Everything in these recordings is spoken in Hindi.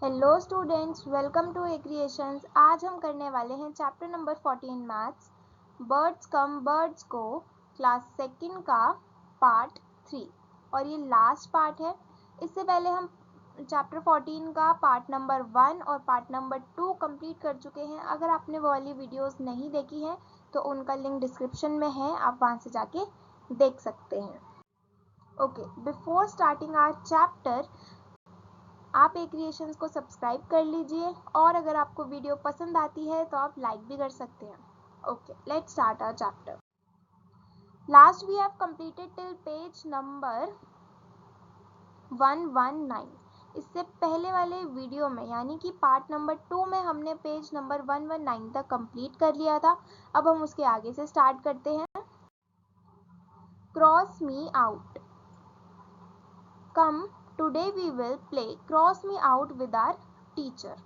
Hello students, welcome to A creations. आज हम करने वाले हैं chapter number 14 maths, birds come birds को, क्लास सेकंड का पार्ट 3 और ये लास्ट पार्ट है। इससे पहले हम चैप्टर 14 का पार्ट नंबर 1 और पार्ट नंबर 2 कंप्लीट कर चुके हैं। अगर आपने वो वाली वीडियोस नहीं देखी हैं तो उनका लिंक डिस्क्रिप्शन में है, आप वहाँ से जाके देख सकते हैं। Okay, before starting our chapter आप ए क्रिएशंस को सब्सक्राइब कर लीजिए और अगर आपको वीडियो पसंद आती है तो आप लाइक भी कर सकते हैं। Okay, let's start our chapter. Last we have completed till page number 119। इससे पहले वाले वीडियो में यानी कि पार्ट नंबर 2 में हमने पेज नंबर 119 तक कंप्लीट कर लिया था। अब हम उसके आगे से स्टार्ट करते हैं। Cross me out. Come today we will play cross me out with our teacher.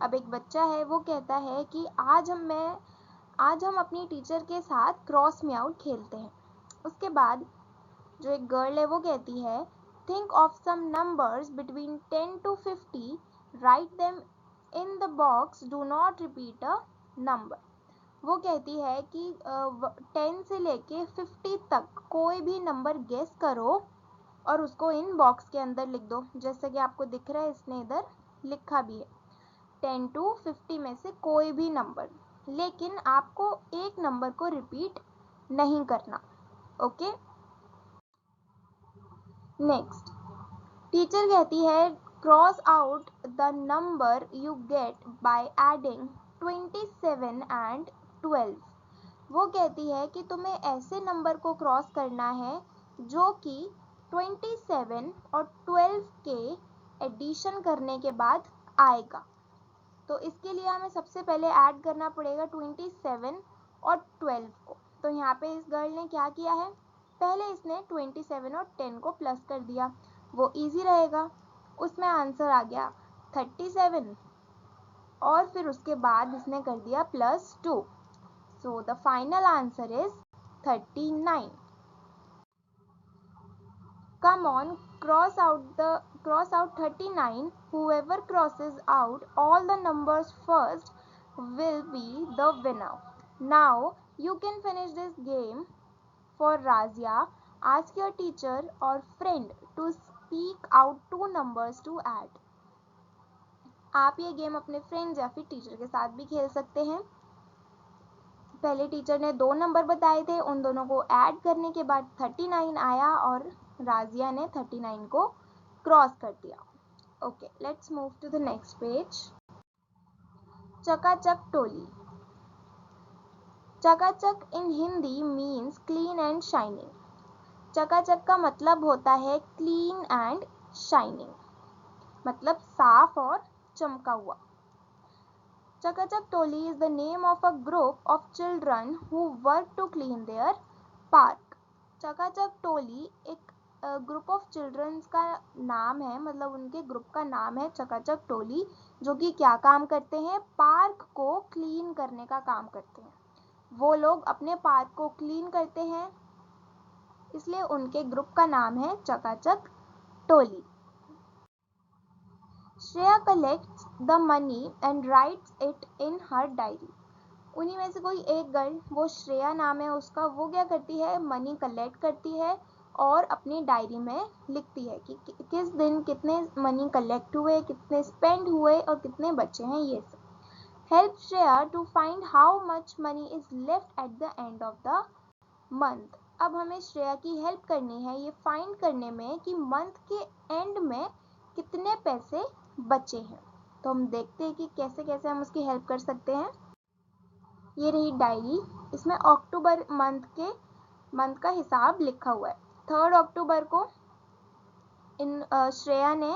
अब एक बच्चा है, वो कहता है कि आज हम अपनी टीचर के साथ क्रॉस मी आउट खेलते हैं। उसके बाद जो एक गर्ल है वो कहती है, think of some numbers between 10 to 50, write them in the box, do not repeat a number. वो कहती है कि 10 से लेके 50 तक कोई भी नंबर गेस करो और उसको इन बॉक्स के अंदर लिख दो। जैसे कि आपको दिख रहा है, इसने इधर लिखा भी है 10 to 50 में से कोई भी नंबर, लेकिन आपको एक नंबर को रिपीट नहीं करना। ओके, नेक्स्ट टीचर कहती है, cross out the number you get by adding 27 and 12। वो कहती है कि तुम्हें ऐसे नंबर को क्रॉस करना है जो कि 27 और 12 के एडिशन करने के बाद आएगा। तो इसके लिए हमें सबसे पहले ऐड करना पड़ेगा 27 और 12 को। तो यहाँ पे इस गर्ल ने क्या किया है, पहले इसने 27 और 10 को प्लस कर दिया, वो इजी रहेगा। उसमें आंसर आ गया 37 और फिर उसके बाद इसने कर दिया +2। So the final answer is 39। Come on, cross out 39. Whoever crosses out all the numbers first will be the winner. Now you can finish this game. For Razia, ask your teacher or friend to speak out 2 numbers to add. आप ये गेम अपने फ्रेंड्स या फिर टीचर के साथ भी खेल सकते हैं। पहले टीचर ने 2 नंबर बताए थे, उन दोनों को ऐड करने के बाद 39 आया और राजिया ने 39 को क्रॉस कर दिया। Okay, let's move to the next page. Chakachak Toli. Chakachak इन Hindi means clean and shining. चकाचक का मतलब होता है क्लीन एंड शाइनिंग, मतलब साफ और चमका हुआ। Chakachak Toli is the name of a group of children who work to clean their park. Chakachak Toli एक ग्रुप ऑफ चिल्ड्रंस का नाम है, मतलब उनके ग्रुप का नाम है चकाचक टोली, जो कि क्या काम करते हैं, पार्क को क्लीन करने का काम करते हैं। वो लोग अपने पार्क को क्लीन करते हैं, इसलिए उनके ग्रुप का नाम है Chakachak Toli. Shreya collects the money and writes it in her diary. उन्हीं में से कोई एक गर्ल, वो श्रेया नाम है उसका, वो क्या करती है, मनी कलेक्ट करती है और अपनी डायरी में लिखती है कि किस दिन कितने मनी कलेक्ट हुए, कितने स्पेंड हुए और कितने बचे हैं, ये सब। Help Shreya to find how much money is left at the end of the month. अब हमें श्रेया की हेल्प करनी है ये फाइंड करने में कि मंथ के एंड में कितने पैसे बचे हैं। तो हम देखते हैं कि कैसे कैसे हम उसकी हेल्प कर सकते हैं। ये रही डायरी, इसमें अक्टूबर मंथ का हिसाब लिखा हुआ है। 3 अक्टूबर को श्रेया ने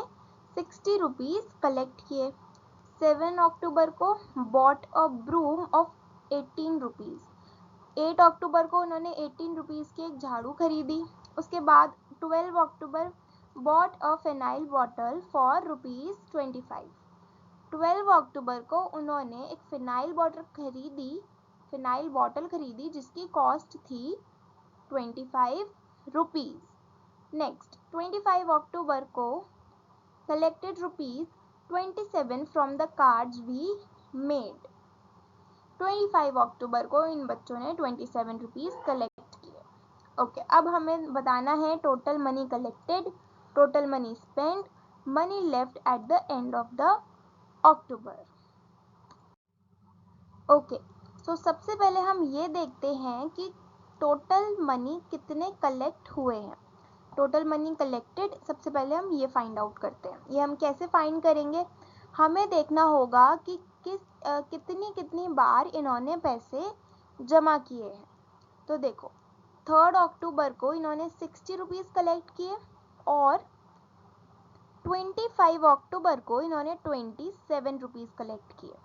60 रुपीज कलेक्ट किए। 7 अक्टूबर को bought a broom of 18 rupees. 8 अक्टूबर को उन्होंने 18 रुपीज की एक झाड़ू खरीदी। उसके बाद 12 October bought a phenyl bottle for ₹25। 12 अक्टूबर को उन्होंने एक फिनाइल बॉटल खरीदी जिसकी कॉस्ट थी 25 रुपीज। नेक्स्ट 25 अक्टूबर को collected rupees 27 from the cards we made. 25 अक्टूबर को इन बच्चों ने 27 रुपीज़ कलेक्ट किए। ओके, अब हमें बताना है total money collected, total money spend, money left at the end of the October. Okay, so सबसे पहले हम ये देखते हैं कि टोटल मनी कितने कलेक्ट हुए हैं। टोटल मनी कलेक्टेड सबसे पहले हम ये फाइंड आउट करते हैं। ये हम कैसे फाइंड करेंगे, हमें देखना होगा कि कितनी कितनी बार इन्होंने पैसे जमा किए हैं। तो देखो 3 अक्टूबर को इन्होंने 60 रुपीज़ कलेक्ट किए और 25 अक्टूबर को इन्होंने 27 रुपीज़ कलेक्ट किए।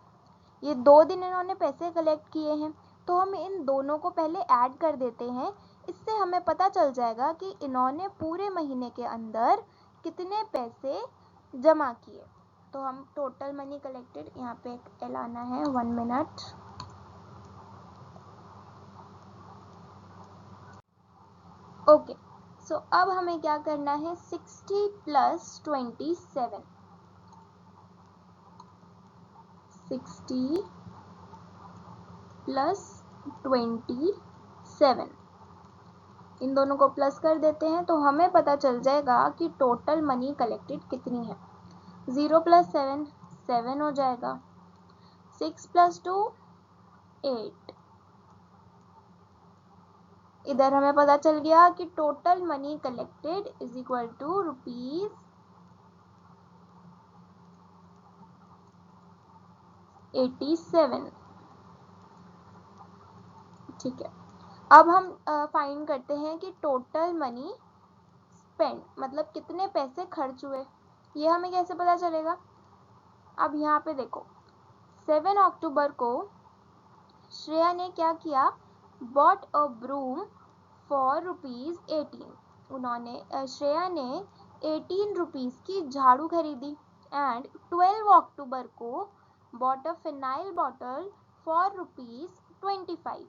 ये 2 दिन इन्होंने पैसे कलेक्ट किए हैं, तो हम इन दोनों को पहले ऐड कर देते हैं। इससे हमें पता चल जाएगा कि इन्होंने पूरे महीने के अंदर कितने पैसे जमा किए। तो हम टोटल मनी कलेक्टेड, यहाँ पे एक एल आना है, 1 मिनट। ओके, सो अब हमें क्या करना है, 60 प्लस 27, 60 प्लस 27, इन दोनों को प्लस कर देते हैं तो हमें पता चल जाएगा कि टोटल मनी कलेक्टेड कितनी है। 0 प्लस 7 7 हो जाएगा, 6 प्लस 2 8। इधर हमें पता चल गया कि total money collected is equal to ₹87। ठीक है, अब हम फाइंड करते हैं कि टोटल मनी स्पेंड मतलब कितने पैसे खर्च हुए। ये हमें कैसे पता चलेगा, अब यहाँ पे देखो 7 अक्टूबर को श्रेया ने क्या किया, बॉट अ ब्रूम फॉर ₹18। उन्होंने श्रेया ने 18 रुपीज़ की झाड़ू खरीदी। एंड 12 अक्टूबर को bought a phenyl bottle for ₹25।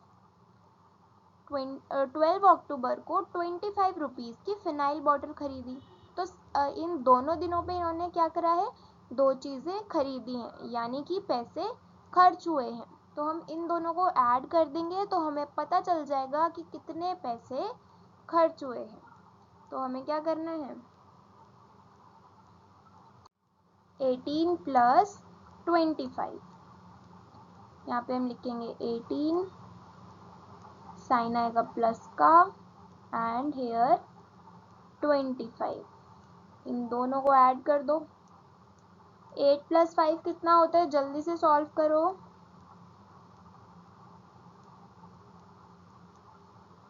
12 अक्टूबर को 25 रुपीज़ की फिनाइल बॉटल खरीदी। तो इन दोनों दिनों पे इन्होंने क्या करा है, 2 चीज़ें खरीदी हैं, यानी कि पैसे खर्च हुए हैं। तो हम इन दोनों को ऐड कर देंगे तो हमें पता चल जाएगा कि कितने पैसे खर्च हुए हैं। तो हमें क्या करना है, 18 प्लस 25, यहाँ पे हम लिखेंगे 18, साइन आएगा प्लस का, एंड हेयर 25, इन दोनों को ऐड कर दो। 8 प्लस 5 कितना होता है, जल्दी से सॉल्व करो।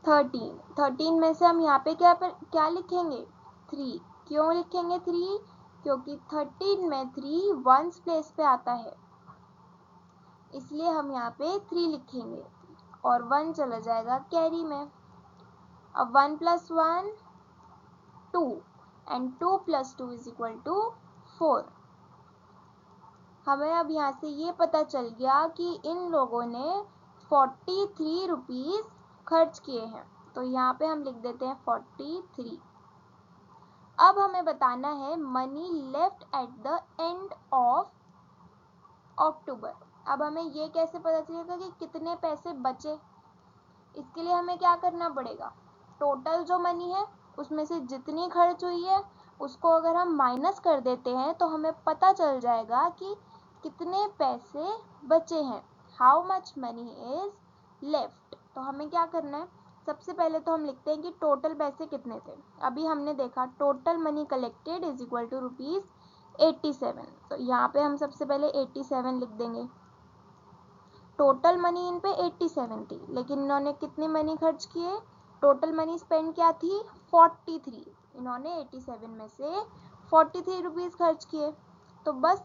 13 में से हम यहाँ पे क्या लिखेंगे, 3। क्यों लिखेंगे 3, क्योंकि 13 में 3 वंस प्लेस पे आता है, इसलिए हम यहाँ पे 3 लिखेंगे और 1 चला जाएगा कैरी में। अब 1 plus 1 2 and 2 plus 2 is equal to 4। हमें अब यहाँ से ये पता चल गया कि इन लोगों ने 43 रुपीज़ खर्च किए हैं। तो यहाँ पे हम लिख देते हैं 43। अब हमें बताना है money left at the end of October. अब हमें ये कैसे पता चलेगा कि कितने पैसे बचे, इसके लिए हमें क्या करना पड़ेगा, टोटल जो मनी है उसमें से जितनी खर्च हुई है उसको अगर हम माइनस कर देते हैं तो हमें पता चल जाएगा कि कितने पैसे बचे हैं, how much money is left. तो हमें क्या करना है, सबसे पहले तो हम लिखते हैं कि टोटल पैसे कितने थे। अभी हमने देखा total money collected is equal to ₹87। तो यहाँ पे हम सबसे पहले 87 लिख देंगे। टोटल मनी इन पे 87 थी, लेकिन इन्होंने कितनी मनी खर्च किए, टोटल मनी स्पेंड क्या थी 43। इन्होंने 87 में से 43 रुपीज़ खर्च किए। तो बस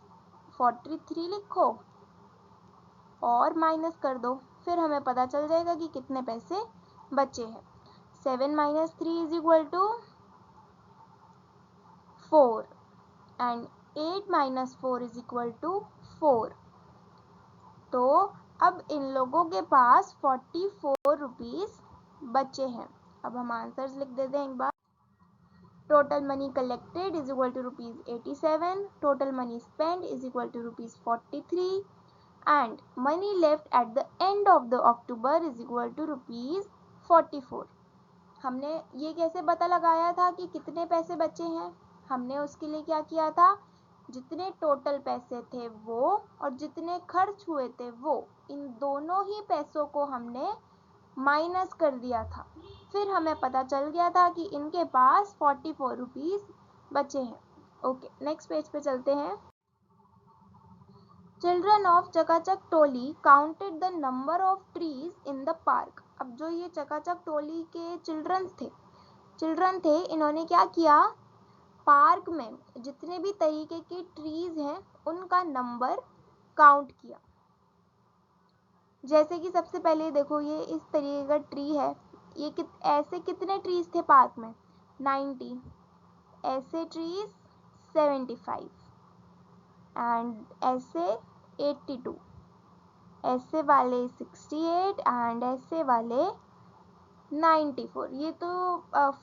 43 लिखो और माइनस कर दो, फिर हमें पता चल जाएगा कि कितने पैसे बचे हैं। 7 minus 3 is equal to 4 and 8 minus 4 is equal to 4। तो अब इन लोगों के पास 44 रुपीज़ बचे हैं। अब हम आंसर्स लिख देते हैं एक बार। total money collected is equal to rupees 87, total money spent is equal to rupees 43, and money left at the end of the October is equal to rupees 44. हमने ये कैसे पता लगाया था कि कितने पैसे बचे हैं? हमने उसके लिए क्या किया था, जितने टोटल पैसे थे वो और जितने खर्च हुए थे वो, इन दोनों ही पैसों को हमने माइनस कर दिया था। फिर हमें पता चल गया था कि इनके पास 44 रुपीज बचे हैं। ओके, नेक्स्ट पेज पे चलते हैं। Children of Chakachak Toli counted the number of trees in the park. अब जो ये चकाचक टोली के चिल्ड्रन थे, इन्होंने क्या किया, पार्क में जितने भी तरीके के ट्रीज हैं उनका नंबर काउंट किया। जैसे कि सबसे पहले देखो, ये इस तरीके का ट्री है, ये ऐसे कितने ट्रीज थे पार्क में, 90, ऐसे ट्रीज 75 एंड ऐसे 82, ऐसे वाले 68 एंड ऐसे वाले 94। ये तो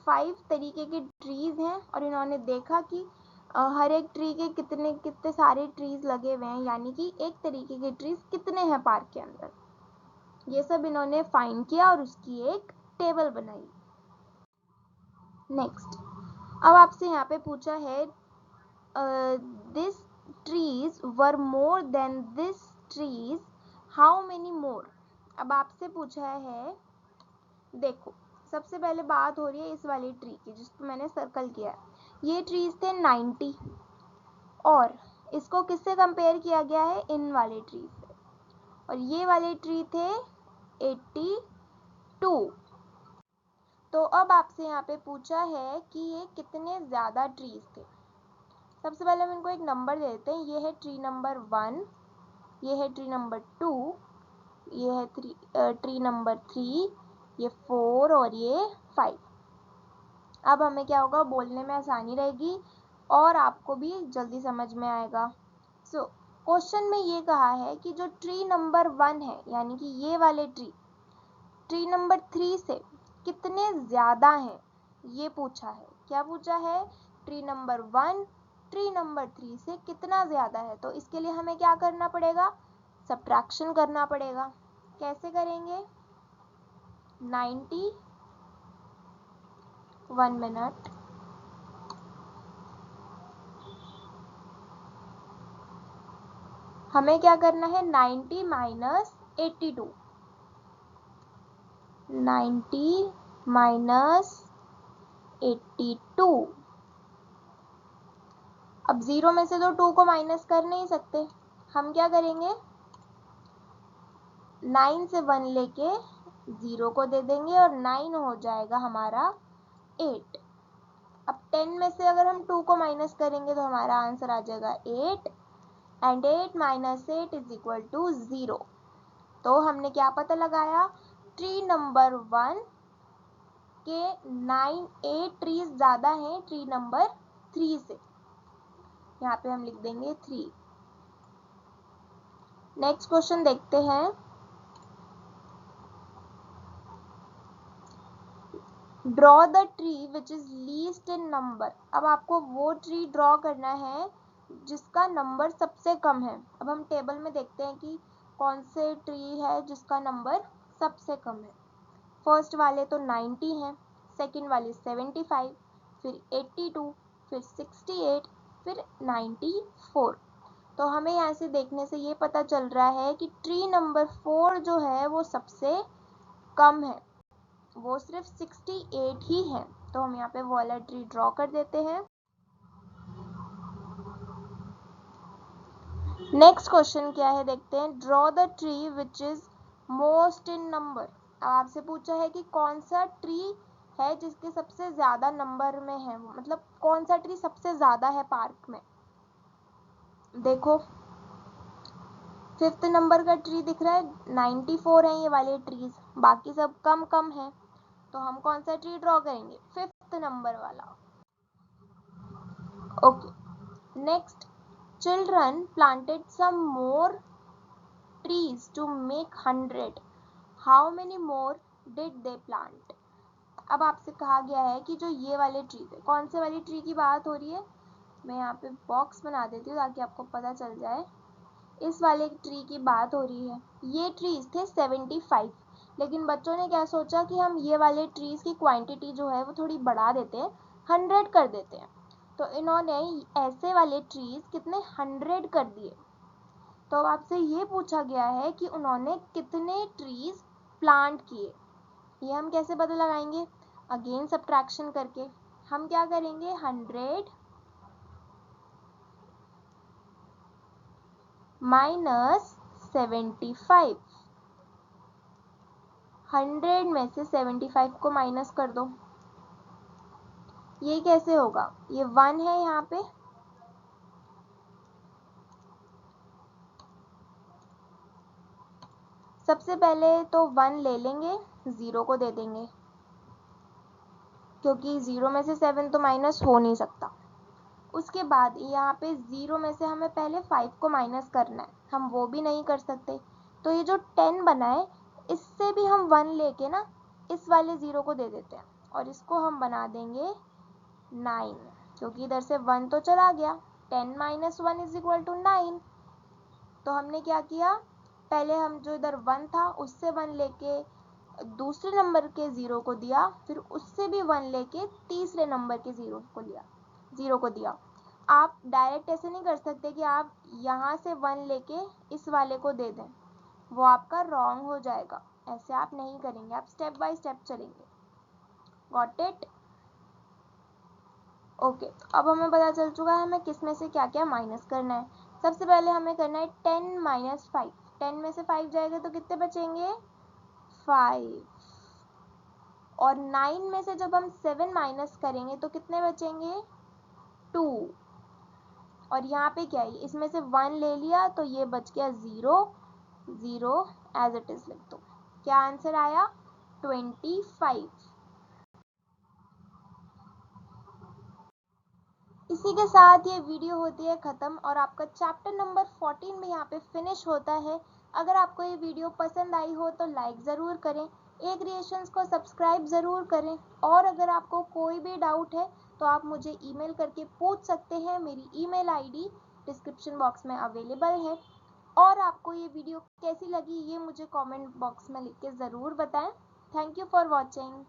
5 तरीके के ट्रीज हैं और इन्होंने देखा कि हर एक ट्री के कितने सारे ट्रीज लगे हुए हैं, यानी कि एक तरीके के ट्रीज कितने हैं पार्क के अंदर। ये सब इन्होंने फाइंड किया और उसकी एक टेबल बनाई। नेक्स्ट, अब आपसे यहाँ पे पूछा है this trees were more than this trees, how many more. अब आपसे पूछा है, देखो सबसे पहले बात हो रही है इस वाली ट्री की जिस पे मैंने सर्कल किया है। ये ट्रीज थे 90 और इसको किससे कंपेयर किया गया है, इन वाले ट्री से, और ये वाले ट्री थे 82। तो अब आपसे यहाँ पे पूछा है कि ये कितने ज़्यादा ट्रीज थे। सबसे पहले हम इनको एक नंबर दे देते हैं। ये है ट्री नंबर 1, ये है ट्री नंबर 2, ये है ट्री नंबर 3, ये 4 और ये 5। अब हमें क्या होगा, बोलने में आसानी रहेगी और आपको भी जल्दी समझ में आएगा। सो क्वेश्चन में ये कहा है कि जो ट्री नंबर 1 है, यानी कि ये वाले ट्री नंबर 3 से कितने ज़्यादा हैं, ये पूछा है। क्या पूछा है, ट्री नंबर 1 ट्री नंबर 3 से कितना ज़्यादा है। तो इसके लिए हमें क्या करना पड़ेगा, सब्ट्रैक्शन करना पड़ेगा। कैसे करेंगे, 90, 1 मिनट, हमें क्या करना है, 90 माइनस 82, 90 माइनस 82। अब 0 में से तो 2 को माइनस कर नहीं सकते, हम क्या करेंगे, 9 से 1 लेके 0 को दे देंगे और 9 हो जाएगा हमारा 8। अब 10 में से अगर हम 2 को माइनस करेंगे तो हमारा आंसर आ जाएगा 8 and 8 minus 8 is equal to 0। तो हमने क्या पता लगाया, ट्री नंबर 1 के 8 ट्रीज ज़्यादा हैं ट्री नंबर 3 से। यहाँ पे हम लिख देंगे 3। नेक्स्ट क्वेश्चन देखते हैं। Draw the tree which is least in number. अब आपको वो ट्री ड्रॉ करना है जिसका नंबर सबसे कम है। अब हम टेबल में देखते हैं कि कौन से ट्री है जिसका नंबर सबसे कम है। फर्स्ट वाले तो 90 हैं, सेकंड वाले 75, फिर 82, फिर 68, फिर 94। तो हमें यहाँ से देखने से ये पता चल रहा है कि ट्री नंबर 4 जो है वो सबसे कम है, वो सिर्फ 68 ही है। तो हम यहाँ पे वो वाला ट्री ड्रॉ कर देते हैं। नेक्स्ट क्वेश्चन क्या है देखते हैं। Draw the tree which is most in number. अब आपसे पूछा है कि कौन सा ट्री है जिसके सबसे ज्यादा नंबर में है, मतलब कौन सा ट्री सबसे ज्यादा है पार्क में। देखो 5th नंबर का ट्री दिख रहा है, 94 है ये वाले ट्रीज, बाकी सब कम कम है। तो हम कौन सा ट्री ड्रॉ करेंगे, 5th नंबर वाला। Okay, next, children planted some more trees to make 100. How many more did they plant? अब आपसे कहा गया है कि जो ये वाले ट्री थे, कौन से वाली ट्री की बात हो रही है, मैं यहाँ पे बॉक्स बना देती हूँ ताकि आपको पता चल जाए। इस वाले ट्री की बात हो रही है। ये ट्रीज थे 75, लेकिन बच्चों ने क्या सोचा कि हम ये वाले ट्रीज की क्वांटिटी जो है वो थोड़ी बढ़ा देते हैं, 100 कर देते हैं। तो इन्होंने ऐसे वाले ट्रीज कितने 100 कर दिए। तो आपसे ये पूछा गया है कि उन्होंने कितने ट्रीज प्लांट किए। ये हम कैसे पता लगाएंगे, अगेन सब्ट्रैक्शन करके। हम क्या करेंगे, 100 माइनस 75, 100 में से 75 को माइनस कर दो। ये कैसे होगा, ये 1 है यहाँ पे, सबसे पहले तो 1 ले लेंगे, 0 को दे देंगे, क्योंकि 0 में से 7 तो माइनस हो नहीं सकता। उसके बाद यहाँ पे 0 में से हमें पहले 5 को माइनस करना है, हम वो भी नहीं कर सकते। तो ये जो 10 बना है, इससे भी हम 1 लेके ना इस वाले 0 को दे देते हैं, और इसको हम बना देंगे 9, क्योंकि इधर से 1 तो चला गया। 10 माइनस 1 इज इक्वल टू 9। तो हमने क्या किया, पहले हम जो इधर 1 था उससे 1 लेके दूसरे नंबर के 0 को दिया, फिर उससे भी 1 लेके तीसरे नंबर के 0 को दिया। आप डायरेक्ट ऐसे नहीं कर सकते कि आप यहाँ से 1 लेके इस वाले को दे दें, वो आपका रॉन्ग हो जाएगा। ऐसे आप नहीं करेंगे, आप स्टेप बाय स्टेप चलेंगे। Got it? ओके, अब हमें पता चल चुका है हमें किस में से क्या क्या माइनस करना है। सबसे पहले हमें करना है 10 माइनस 5। 10 में से 5 जाएगा तो कितने बचेंगे, 5। और 9 में से जब हम 7 माइनस करेंगे तो कितने बचेंगे, 2। और यहाँ पे क्या है, इसमें से 1 ले लिया तो ये बच गया 0, 0 एज इट इज लिख दो। क्या आंसर आया, 25। इसी के साथ ये वीडियो होती है ख़त्म और आपका चैप्टर नंबर 14 भी यहाँ पे फिनिश होता है। अगर आपको ये वीडियो पसंद आई हो तो लाइक ज़रूर करें, ए क्रिएशंस को सब्सक्राइब ज़रूर करें, और अगर आपको कोई भी डाउट है तो आप मुझे ईमेल करके पूछ सकते हैं। मेरी ईमेल आईडी डिस्क्रिप्शन बॉक्स में अवेलेबल है। और आपको ये वीडियो कैसी लगी ये मुझे कमेंट बॉक्स में लिख के ज़रूर बताएं। Thank you for watching.